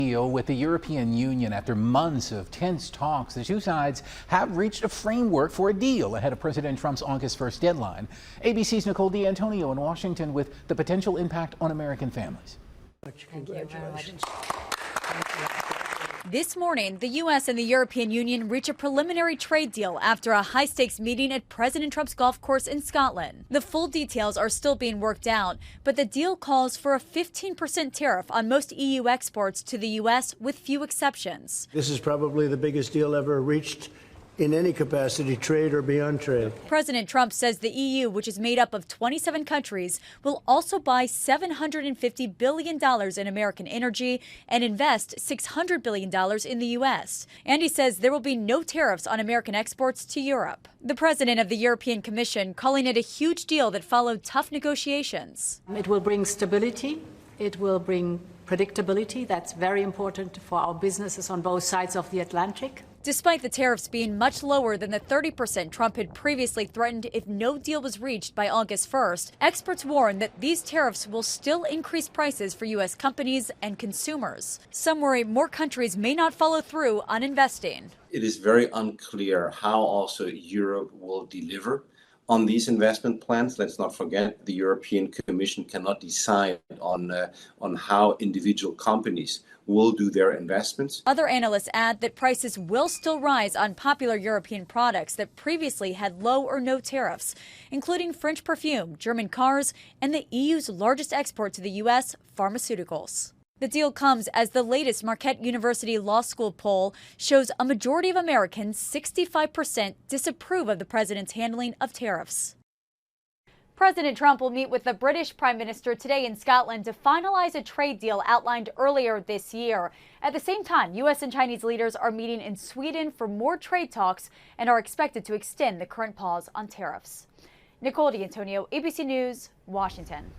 Deal with the European Union. After months of tense talks, the two sides have reached a framework for a deal ahead of President Trump's August 1st deadline. ABC's Nicole D'Antonio in Washington with the potential impact on American families. Congratulations. This morning, the U.S. and the European Union reach a preliminary trade deal after a high-stakes meeting at President Trump's golf course in Scotland. The full details are still being worked out, but the deal calls for a 15% tariff on most EU exports to the U.S., with few exceptions. This is probably the biggest deal ever reached in any capacity, trade or beyond trade. President Trump says the EU, which is made up of 27 countries, will also buy $750 billion in American energy and invest $600 billion in the U.S. And he says there will be no tariffs on American exports to Europe. The president of the European Commission calling it a huge deal that followed tough negotiations. It will bring stability. It will bring predictability. That's very important for our businesses on both sides of the Atlantic. Despite the tariffs being much lower than the 30% Trump had previously threatened if no deal was reached by August 1st, experts warn that these tariffs will still increase prices for U.S. companies and consumers. Some worry more countries may not follow through on investing. It is very unclear how also Europe will deliver on these investment plans. Let's not forget the European Commission cannot decide on how individual companies will do their investments. Other analysts add that prices will still rise on popular European products that previously had low or no tariffs, including French perfume, German cars, and the EU's largest export to the U.S., pharmaceuticals. The deal comes as the latest Marquette University Law School poll shows a majority of Americans, 65%, disapprove of the president's handling of tariffs. President Trump will meet with the British Prime Minister today in Scotland to finalize a trade deal outlined earlier this year. At the same time, U.S. and Chinese leaders are meeting in Sweden for more trade talks and are expected to extend the current pause on tariffs. Nicole D'Antonio, ABC News, Washington.